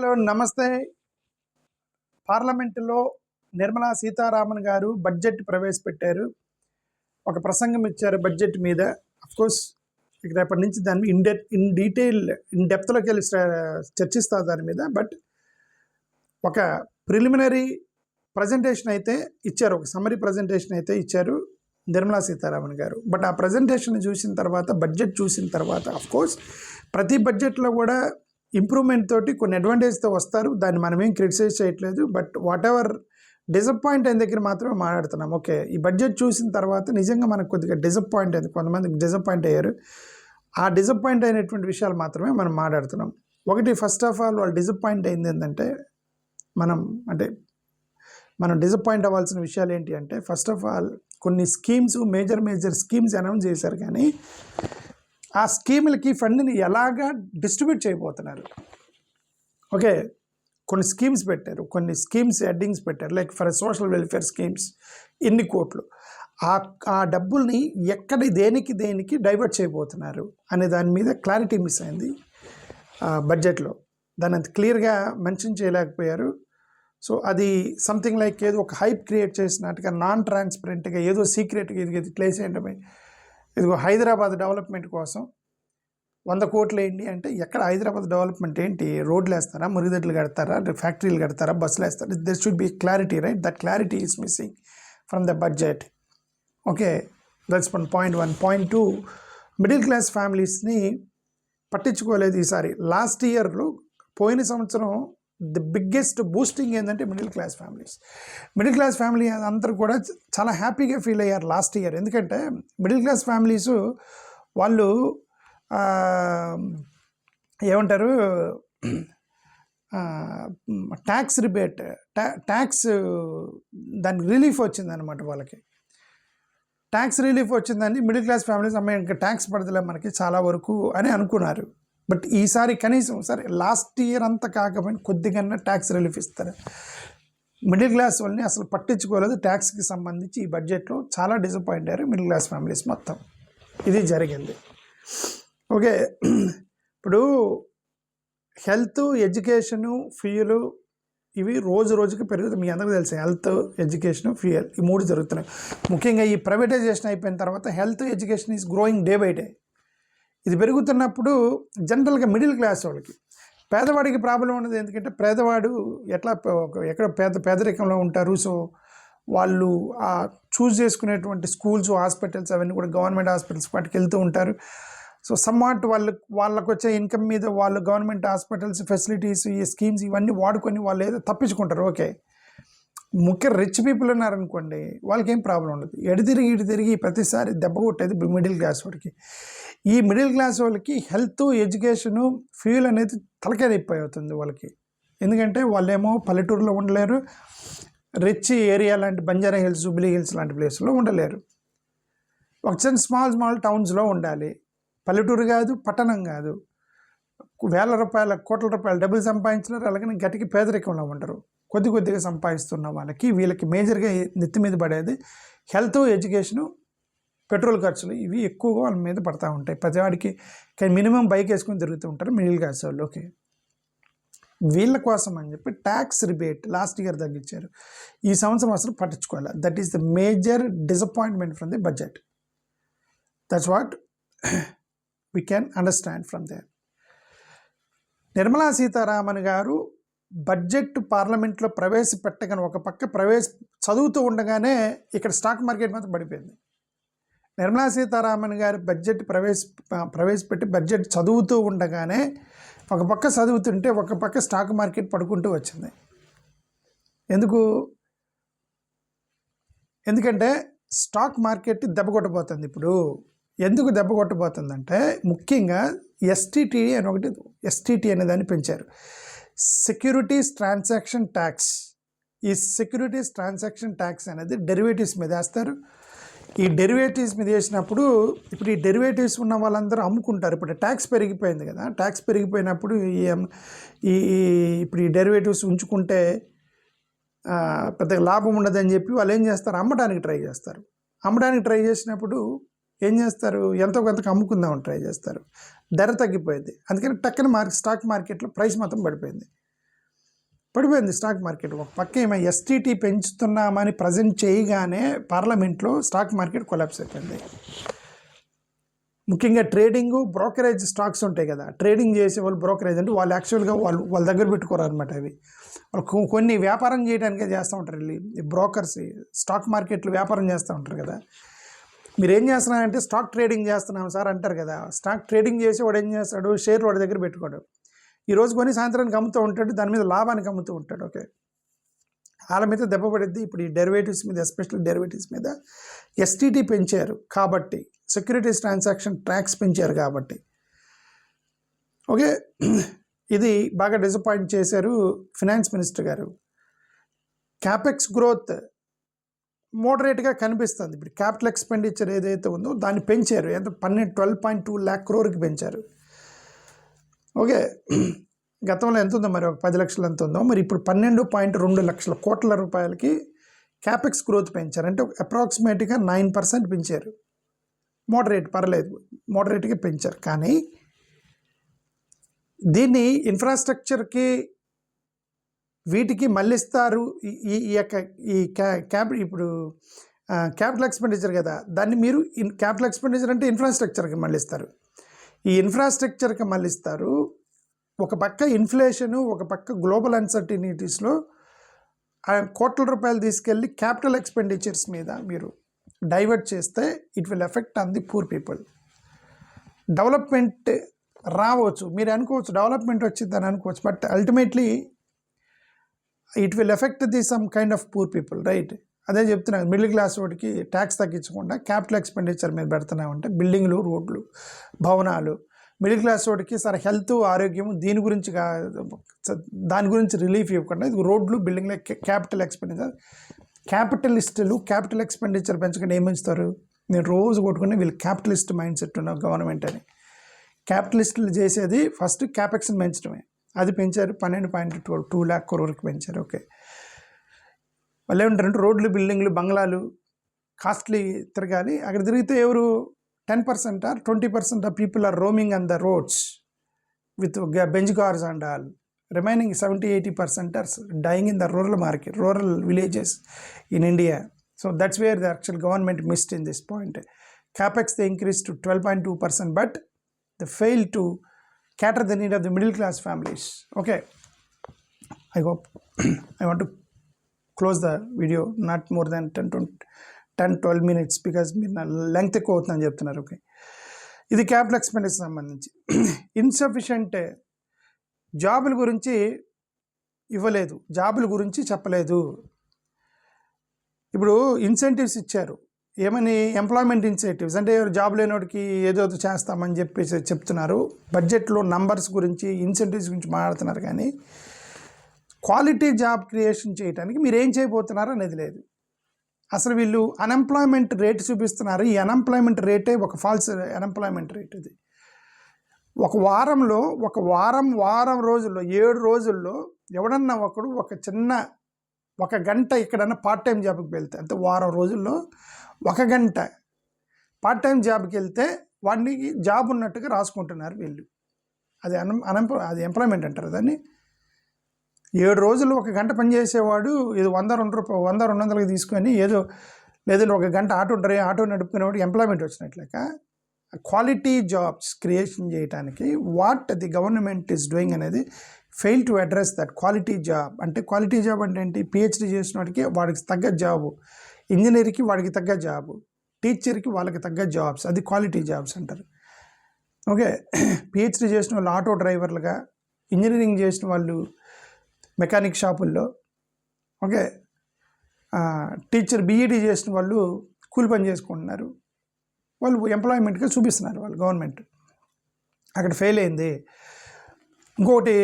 Hello నమస్తే. పార్లమెంటులో నిర్మలా సీతారామన్ గారు బడ్జెట్ ప్రవేశపెట్టారు. ఒక ప్రసంగం ఇచ్చారు బడ్జెట్ మీద. అఫ్కోర్స్ ఇక రేపటి నుంచి దాన్ని ఇన్ డెప్త్లోకి వెళ్ళి చర్చిస్తారు దాని మీద. బట్ ఒక ప్రిలిమినరీ ప్రజెంటేషన్ అయితే ఇచ్చారు, ఒక సమ్మరీ ప్రజెంటేషన్ అయితే ఇచ్చారు నిర్మలా సీతారామన్ గారు. బట్ ఆ ప్రజెంటేషన్ చూసిన తర్వాత, బడ్జెట్ చూసిన తర్వాత, అఫ్కోర్స్ ప్రతి బడ్జెట్లో కూడా ఇంప్రూవ్మెంట్ తోటి కొన్ని అడ్వాంటేజ్తో వస్తారు. దాన్ని మనమేం క్రిటిసైజ్ చేయట్లేదు. బట్ వాట్ ఎవర్ డిసప్పాయింట్ అయిన దగ్గర మాత్రమే మాట్లాడుతున్నాం. ఓకే, ఈ బడ్జెట్ చూసిన తర్వాత నిజంగా మనకు కొద్దిగా డిసప్పాయింట్ అయింది, కొంతమందికి డిసప్పాయింట్ అయ్యారు. ఆ డిసప్పాయింట్ అయినటువంటి విషయాలు మాత్రమే మనం మాట్లాడుతున్నాం. ఒకటి, ఫస్ట్ ఆఫ్ ఆల్ వాళ్ళు డిసప్పాయింట్ అయింది ఏంటంటే, మనం డిసప్పాయింట్ అవ్వాల్సిన విషయాలు ఏంటి అంటే, ఫస్ట్ ఆఫ్ ఆల్ కొన్ని స్కీమ్స్, మేజర్ స్కీమ్స్ అనౌన్స్ చేశారు, కానీ ఆ స్కీములకి ఫండ్ని ఎలాగా డిస్ట్రిబ్యూట్ చేయబోతున్నారు. ఓకే, కొన్ని స్కీమ్స్ పెట్టారు, కొన్ని స్కీమ్స్ హెడ్డింగ్స్ పెట్టారు, like for social welfare schemes ఇన్ని కోట్లు. ఆ డబ్బుల్ని ఎక్కడ దేనికి డైవర్ట్ చేయబోతున్నారు అనే దాని మీద క్లారిటీ మిస్ అయింది బడ్జెట్లో. దాన్ని అంత క్లియర్గా మెన్షన్ చేయలేకపోయారు. సో అది సంథింగ్ లైక్ ఏదో ఒక హైప్ క్రియేట్ చేసినట్టుగా, నాన్ ట్రాన్స్పరెంట్గా, ఏదో సీక్రెట్గా ఇది ప్లేస్ చేయడమే. ఇదిగో హైదరాబాద్ డెవలప్మెంట్ కోసం 100 కోట్లు వేయండి అంటే, ఎక్కడ హైదరాబాద్ డెవలప్మెంట్ ఏంటి? రోడ్లు వేస్తారా, మురుగుదొడ్లు కడతారా, ఫ్యాక్టరీలు కడతారా, బస్సులు వేస్తారా? There should be clarity, right? That clarity is missing from the budget. Okay, that's point 1. Point 2, middle class ఫ్యామిలీస్ని పట్టించుకోలేదు ఈసారి. లాస్ట్ ఇయర్లో, పోయిన సంవత్సరం ది బిగ్గెస్ట్ బూస్టింగ్ ఏంటంటే మిడిల్ క్లాస్ ఫ్యామిలీ అందరూ కూడా చాలా హ్యాపీగా ఫీల్ అయ్యారు లాస్ట్ ఇయర్. ఎందుకంటే మిడిల్ క్లాస్ ఫ్యామిలీస్ వాళ్ళు ఏమంటారు, ట్యాక్స్ రిబేట్, ట్యాక్స్ దానికి రిలీఫ్ వచ్చిందనమాట. వాళ్ళకి ట్యాక్స్ రిలీఫ్ వచ్చిందని మిడిల్ క్లాస్ ఫ్యామిలీస్, అమ్మాయి ఇంకా ట్యాక్స్ పడదులే మనకి చాలా వరకు అని అనుకున్నారు. బట్ ఈసారి కనీసం, సరే లాస్ట్ ఇయర్ అంతా కాకపోయినా కొద్దిగా ట్యాక్స్ రిలీఫ్ ఇస్తారు. మిడిల్ క్లాస్ వాళ్ళని అసలు పట్టించుకోలేదు. ట్యాక్స్కి సంబంధించి ఈ బడ్జెట్లో చాలా డిసప్పాయింట్ అయ్యారు మిడిల్ క్లాస్ ఫ్యామిలీస్ మొత్తం. ఇది జరిగింది. ఓకే, ఇప్పుడు హెల్త్, ఎడ్యుకేషను, ఫ్యూయలు ఇవి రోజు రోజుకి పెరుగుతాయి. మీ అందరికీ తెలుసు, హెల్త్, ఎడ్యుకేషను, ఫ్యూయల్ ఈ 3 జరుగుతున్నాయి. ముఖ్యంగా ఈ ప్రైవేటైజేషన్ అయిపోయిన తర్వాత health, education is growing day by day. ఇది పెరుగుతున్నప్పుడు జనరల్గా మిడిల్ క్లాస్ వాళ్ళకి, పేదవాడికి ప్రాబ్లం ఉన్నది. ఎందుకంటే పేదవాడు ఎక్కడ పేదరికంలో ఉంటారు. సో వాళ్ళు చూస్ చేసుకునేటువంటి స్కూల్స్, హాస్పిటల్స్ అవన్నీ కూడా గవర్నమెంట్ హాస్పిటల్స్ వాటికి వెళ్తూ ఉంటారు. సో సమ్వాట్ వాళ్ళకు వచ్చే ఇన్కమ్ మీద వాళ్ళు గవర్నమెంట్ హాస్పిటల్స్ ఫెసిలిటీస్, ఈ స్కీమ్స్ ఇవన్నీ వాడుకొని వాళ్ళు ఏదో తప్పించుకుంటారు. ఓకే, ముఖ్య రిచ్ పీపుల్ ఉన్నారనుకోండి, వాళ్ళకి ఏం ప్రాబ్లం ఉండదు. ఇటు తిరిగి ప్రతిసారి దెబ్బ కొట్టేది మిడిల్ క్లాస్ వాడికి. ఈ మిడిల్ క్లాస్ వాళ్ళకి హెల్త్, ఎడ్యుకేషను, ఫ్యూయల్ అనేది తలకాయ నొప్పి అవుతుంది వాళ్ళకి. ఎందుకంటే వాళ్ళేమో పల్లెటూరులో ఉండలేరు, రిచ్ ఏరియా లాంటి బంజారా హిల్స్, జూబ్లీ హిల్స్ లాంటి ప్లేస్లో ఉండలేరు. ఒక చిన్న స్మాల్ టౌన్స్లో ఉండాలి. పల్లెటూరు కాదు, పట్టణం కాదు. కోట్ల రూపాయలు డబ్బులు సంపాదించినారు, అలాగని గట్టికి పేదరికంలో ఉండరు. కొద్దిగా సంపాదిస్తున్న వీళ్ళకి మేజర్గా నెత్తి మీద పడేది హెల్త్, ఎడ్యుకేషను, పెట్రోల్ ఖర్చులు. ఇవి ఎక్కువగా వాళ్ళ మీద పడతా ఉంటాయి. ప్రతివాడికి మినిమం బైక్ వేసుకొని తిరుగుతూ ఉంటారు మిడిల్ క్లాస్ వాళ్ళు. ఓకే, వీళ్ళ కోసం అని చెప్పి ట్యాక్స్ రిబేట్ లాస్ట్ ఇయర్ తగ్గించారు. ఈ సంవత్సరం అసలు పట్టించుకోవాలి. That is the major disappointment from the budget. That's what we can understand from there. Nirmala Sitharaman గారు బడ్జెట్ పార్లమెంట్లో ప్రవేశపెట్టగానే, ఒక పక్క చదువుతూ ఉండగానే ఇక్కడ స్టాక్ మార్కెట్ మాత్రం పడిపోయింది. నిర్మలా సీతారామన్ గారు బడ్జెట్ ప్రవేశపెట్టి బడ్జెట్ చదువుతూ ఉండగానే, ఒక పక్క చదువుతుంటే ఒక పక్క స్టాక్ మార్కెట్ పడుకుంటూ వచ్చింది. ఎందుకంటే స్టాక్ మార్కెట్ దెబ్బ కొట్టబోతుంది ఇప్పుడు. ఎందుకు దెబ్బ కొట్టబోతుందంటే, ముఖ్యంగా ఎస్టీటీ అనే దాన్ని పెంచారు, సెక్యూరిటీస్ ట్రాన్సాక్షన్ ట్యాక్స్. ఈ సెక్యూరిటీస్ ట్రాన్సాక్షన్ ట్యాక్స్ అనేది డెరివేటివ్స్ మీద వేస్తారు. ఈ డెరివేటివ్స్ మీద వేసినప్పుడు, ఇప్పుడు ఈ డెరివేటివ్స్ ఉన్న వాళ్ళందరూ అమ్ముకుంటారు. ఇప్పుడు ట్యాక్స్ పెరిగిపోయింది కదా, ట్యాక్స్ పెరిగిపోయినప్పుడు ఇప్పుడు ఈ డెరివేటివ్స్ ఉంచుకుంటే పెద్దగా లాభం ఉండదని చెప్పి వాళ్ళు ఏం చేస్తారు, అమ్మడానికి ట్రై చేసినప్పుడు ఏం చేస్తారు, ఎంతో కొంతకు అమ్ముకుందామని ట్రై చేస్తారు. ధర తగ్గిపోయింది. అందుకని టక్కన స్టాక్ మార్కెట్లో ప్రైస్ మొత్తం పడిపోయింది. పడిపోయింది స్టాక్ మార్కెట్. ఒక పక్క ఏమో ఎస్టీటీ పెంచుతున్నామని ప్రజెంట్ చేయగానే పార్లమెంట్లో స్టాక్ మార్కెట్ కొలాప్స్ అయిపోయింది. ముఖ్యంగా ట్రేడింగు, బ్రోకరేజ్ స్టాక్స్ ఉంటాయి కదా, ట్రేడింగ్ చేసే వాళ్ళు బ్రోకరేజ్ అంటే వాళ్ళు యాక్చువల్గా వాళ్ళ దగ్గర పెట్టుకోరు అనమాట. అవి వాళ్ళు కొన్ని వ్యాపారం చేయడానికే చేస్తూ ఉంటారు. వెళ్ళి బ్రోకర్స్ స్టాక్ మార్కెట్లో వ్యాపారం చేస్తూ ఉంటారు కదా. మీరు ఏం చేస్తున్నారంటే స్టాక్ ట్రేడింగ్ చేస్తున్నాం సార్ అంటారు కదా. స్టాక్ ట్రేడింగ్ చేసి వాడు ఏం చేస్తాడు, షేర్ వాడి దగ్గర పెట్టుకోడు. ఈరోజు కొని సాయంత్రానికి అమ్ముతూ ఉంటాడు, దాని మీద లాభానికి అమ్ముతూ ఉంటాడు. ఓకే, వాళ్ళ మీద దెబ్బ పడిద్ది. ఇప్పుడు ఈ డెరివేటివ్స్ మీద, ఎస్పెషల్లీ డెరివేటివ్స్ మీద ఎస్టీటీ పెంచారు కాబట్టి, సెక్యూరిటీస్ ట్రాన్సాక్షన్ ట్యాక్స్ పెంచారు కాబట్టి. ఓకే, ఇది బాగా డిసప్పాయింట్ చేశారు ఫినాన్స్ మినిస్టర్ గారు. క్యాపెక్స్ గ్రోత్ మోడరేట్గా కనిపిస్తుంది. ఇప్పుడు క్యాపిటల్ ఎక్స్పెండిచర్ ఏదైతే ఉందో దాన్ని పెంచారు. ఎంత 12.2 lakh crore పెంచారు. ఓకే, గతంలో ఎంత ఉందో మరి, ఒక 10 లక్షలు ఎంత ఉందో మరి, ఇప్పుడు 12.2 లక్షల కోట్ల రూపాయలకి క్యాపెక్స్ గ్రోత్ పెంచారు. అంటే అప్రాక్సిమేట్గా 9% పెంచారు. మోడరేట్, పర్లేదు, మోడరేట్గా పెంచారు. కానీ దీన్ని ఇన్ఫ్రాస్ట్రక్చర్కి వీటికి మళ్ళిస్తారు. ఇప్పుడు క్యాపిటల్ ఎక్స్పెండిచర్ కదా, దాన్ని మీరు క్యాపిటల్ ఎక్స్పెండిచర్ అంటే ఇన్ఫ్రాస్ట్రక్చర్కి మళ్ళిస్తారు. ఈ ఇన్ఫ్రాస్ట్రక్చర్కి మళ్ళిస్తారు. ఒక పక్క ఇన్ఫ్లేషను, ఒక పక్క గ్లోబల్ అన్సర్టినిటీస్లో కోట్ల రూపాయలు తీసుకెళ్ళి క్యాపిటల్ ఎక్స్పెండిచర్స్ మీద మీరు డైవర్ట్ చేస్తే it will effect on the poor people. Development రావచ్చు, మీరు అనుకోవచ్చు డెవలప్మెంట్ వచ్చిందని అనుకోవచ్చు, but ultimately it will effect the some kind of poor people, right? అదే చెప్తున్నాను, మిడిల్ క్లాస్ వాడికి ట్యాక్స్ తగ్గించకుండా క్యాపిటల్ ఎక్స్పెండిచర్ మీద పెడుతున్నామంటే బిల్డింగ్లు, రోడ్లు, భవనాలు. మిడిల్ క్లాస్ వాడికి సరే హెల్త్, ఆరోగ్యం, దాని గురించి రిలీఫ్ ఇవ్వకుండా ఇది రోడ్లు, బిల్డింగ్లు, క్యాపిటల్ ఎక్స్పెండిచర్. క్యాపిటలిస్టులు క్యాపిటల్ ఎక్స్పెండిచర్ పెంచకుండా ఏం పెంచుతారు? నేను రోజు కొట్టుకుని వీళ్ళు క్యాపిటలిస్ట్ మైండ్ సెట్ ఉన్న గవర్నమెంట్ అని. క్యాపిటలిస్టులు చేసేది ఫస్ట్ క్యాపెక్స్ని పెంచడమే. అది పెంచారు, 12.2 lakh crore పెంచారు. ఓకే, వాళ్ళు ఏమంటారంటే రోడ్లు, బిల్డింగ్లు, బంగ్లాలు కాస్ట్లీ తిరగాలి. అక్కడ తిరిగితే ఎవరు 10% or 20% of people are roaming on the roads with Benz cars and all. Remaining 70-80% are dying in the rural market, rural villages in India. So that's where the actual government missed in this point. Capex they increased to 12.2%, but they failed to cater the need of the middle class families. Okay, I hope I want to close the video not more than 10-12 minutes because మీరు నా length ఎక్కువ అవుతుందని చెప్తున్నారు. Okay, ఇది capital expenditure సంబంధించి. Insufficient జాబుల గురించి ఇవ్వలేదు, జాబుల గురించి చెప్పలేదు. ఇప్పుడు ఇన్సెంటివ్స్ ఇచ్చారు, ఏమని? ఎంప్లాయ్మెంట్ ఇన్సెంటివ్స్ అంటే జాబ్ లేనోడికి ఏదో చేస్తామని చెప్పేసి చెప్తున్నారు. బడ్జెట్లో నంబర్స్ గురించి, ఇన్సెంటివ్స్ గురించి మాట్లాడుతున్నారు, కానీ క్వాలిటీ జాబ్ క్రియేషన్ చేయడానికి మీరు ఏం చేయబోతున్నారు అనేది లేదు. అసలు వీళ్ళు అన్ఎంప్లాయ్మెంట్ రేట్ చూపిస్తున్నారు. ఈ అన్ఎంప్లాయ్మెంట్ రేటే ఒక ఫాల్స్ అన్ఎంప్లాయ్మెంట్ రేట్. ఇది ఒక వారంలో, వారం రోజుల్లో, 7 రోజుల్లో ఎవడన్నా ఒకడు ఒక గంట ఎక్కడన్నా పార్ట్ టైం జాబ్కి వెళ్తే, అంటే వారం రోజుల్లో 1 గంట పార్ట్ టైం జాబ్కి వెళ్తే వాడికి జాబ్ ఉన్నట్టుగా రాసుకుంటున్నారు వీళ్ళు. అది అది ఎంప్లాయ్మెంట్ అంటారు దాన్ని. 7 రోజులు 1 గంట పనిచేసేవాడు ఏదో 100-200 తీసుకొని ఏదో, లేదంటే 1 గంట ఆటో నడుపుకునేవాడు ఎంప్లాయ్మెంట్ వచ్చినట్లేక. క్వాలిటీ జాబ్స్ క్రియేషన్ చేయడానికి what the government is doing అనేది fail to address that quality job. అంటే క్వాలిటీ జాబ్ అంటే ఏంటి? పిహెచ్డి చేసిన వాడికి వాడికి తగ్గ జాబు, ఇంజనీర్కి వాడికి తగ్గ జాబు, టీచర్కి వాళ్ళకి తగ్గ జాబ్స్, అది క్వాలిటీ జాబ్స్ అంటారు. ఓకే, పిహెచ్డి చేసిన వాళ్ళు ఆటో డ్రైవర్లుగా, ఇంజనీరింగ్ చేసిన వాళ్ళు మెకానిక్ షాపుల్లో, ఓకే, టీచర్ బీఈడీ చేసిన వాళ్ళు కూలి పని చేసుకుంటున్నారు. వాళ్ళు ఎంప్లాయ్మెంట్గా చూపిస్తున్నారు వాళ్ళు గవర్నమెంట్. అక్కడ ఫెయిల్ అయింది. ఇంకొకటి,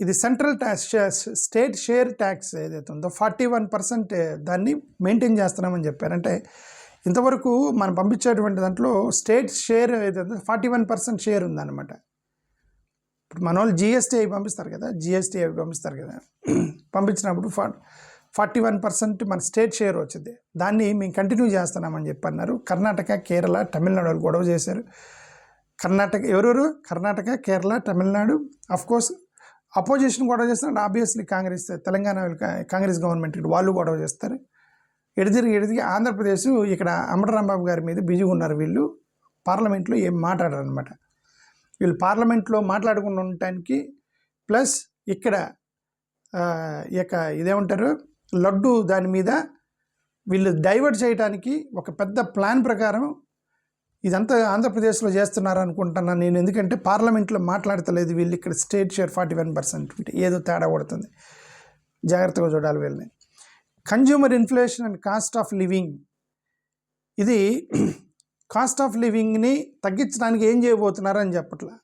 ఇది central tax, state share tax ఏదైతే ఉందో 41% దాన్ని మెయింటైన్ చేస్తున్నామని చెప్పారు. అంటే ఇంతవరకు మనం పంపించేటువంటి దాంట్లో స్టేట్ షేర్ ఏదైతే 41% షేర్ ఉందన్నమాట. ఇప్పుడు మన వాళ్ళు జిఎస్టీ అవి పంపిస్తారు కదా, పంపించినప్పుడు 41% మన స్టేట్ షేర్ వచ్చింది. దాన్ని మేము కంటిన్యూ చేస్తున్నామని చెప్పన్నారు. కర్ణాటక, కేరళ, తమిళనాడు వాళ్ళు గొడవ చేశారు. కర్ణాటక, ఎవరెవరు? కర్ణాటక, కేరళ, తమిళనాడు, అఫ్కోర్స్ అపోజిషన్ గొడవ చేస్తున్నారు, ఆబ్వియస్లీ తెలంగాణ కాంగ్రెస్ గవర్నమెంట్ వాళ్ళు గొడవ చేస్తారు. ఎడిదిరిగి ఆంధ్రప్రదేశ్ ఇక్కడ అంబటి రాంబాబు గారి మీద బిజీగా ఉన్నారు. వీళ్ళు పార్లమెంట్లో ఏం మాట్లాడారు అనమాట. వీళ్ళు పార్లమెంట్లో మాట్లాడుకుని ఉండటానికి ప్లస్ ఇక్కడ ఇదేమంటారు లడ్డు దాని మీద వీళ్ళు డైవర్ట్ చేయడానికి ఒక పెద్ద ప్లాన్ ప్రకారం ఇదంతా ఆంధ్రప్రదేశ్లో చేస్తున్నారు అనుకుంటున్నాను నేను. ఎందుకంటే పార్లమెంట్లో మాట్లాడతలేదు వీళ్ళు, ఇక్కడ స్టేట్ షేర్ 41%, ఏదో తేడా కొడుతుంది, జాగ్రత్తగా చూడాలి వీళ్ళని. Consumer inflation and cost of living, ఇది కాస్ట్ ఆఫ్ లివింగ్ని తగ్గించడానికి ఏం చేయబోతున్నారు అని చెప్పట్లా.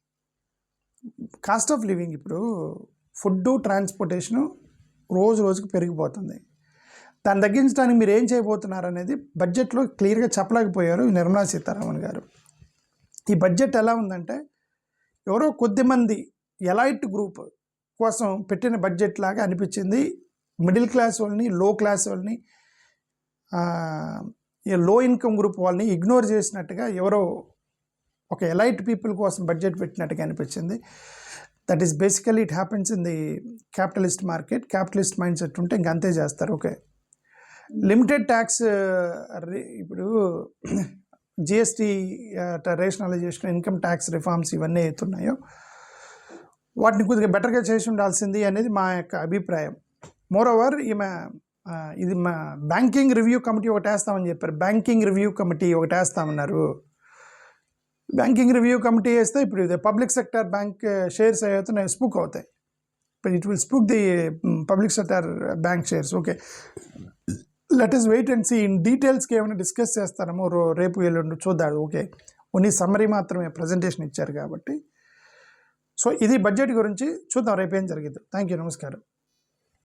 కాస్ట్ ఆఫ్ లివింగ్ ఇప్పుడు ఫుడ్డు ట్రాన్స్పోర్టేషను రోజుకి పెరిగిపోతుంది. దాన్ని తగ్గించడానికి మీరు ఏం చేయబోతున్నారు అనేది బడ్జెట్లో క్లియర్గా చెప్పలేకపోయారు నిర్మలా సీతారామన్ గారు. ఈ బడ్జెట్ ఎలా ఉందంటే ఎవరో కొద్దిమంది ఎలైట్ గ్రూప్ కోసం పెట్టిన బడ్జెట్ లాగా అనిపించింది. మిడిల్ క్లాస్ వాళ్ళని, లో క్లాస్ వాళ్ళని, లో ఇన్కమ్ గ్రూప్ వాళ్ళని ఇగ్నోర్ చేసినట్టుగా ఎవరో ఒక ఎలైట్ పీపుల్ కోసం బడ్జెట్ పెట్టినట్టుగా అనిపించింది. That is basically it happens in the capitalist market. Capitalist mindset ఉంటే ఇంక అంతే చేస్తారు. ఓకే, లిమిటెడ్ ట్యాక్స్ ఇప్పుడు GST rationalisation, income tax reforms ఇవన్నీ అవుతున్నాయో వాటిని కొద్దిగా బెటర్గా చేసి ఉండాల్సింది అనేది మా యొక్క అభిప్రాయం. మోరోవర్ ఇది మా బ్యాంకింగ్ రివ్యూ కమిటీ ఒకటి వేస్తామని చెప్పారు. బ్యాంకింగ్ రివ్యూ కమిటీ ఒకటి వేస్తామన్నారు. బ్యాంకింగ్ రివ్యూ కమిటీ వేస్తే ఇప్పుడు ఇది పబ్లిక్ సెక్టర్ బ్యాంక్ షేర్స్ అవుతున్నాయి, స్పూక్ అవుతాయి. ఇప్పుడు it will spook the public sector bank shares. Okay, let us wait and see. In డీటెయిల్స్కి ఏమైనా డిస్కస్ చేస్తారేమో రేపు ఎల్లుండి చూద్దాం. ఓకే, ఓన్లీ సమ్మరీ మాత్రమే ప్రజెంటేషన్ ఇచ్చారు కాబట్టి. సో ఇది బడ్జెట్ గురించి చూద్దాం రేపు ఏం జరిగింది. థ్యాంక్ యూ, నమస్కారం.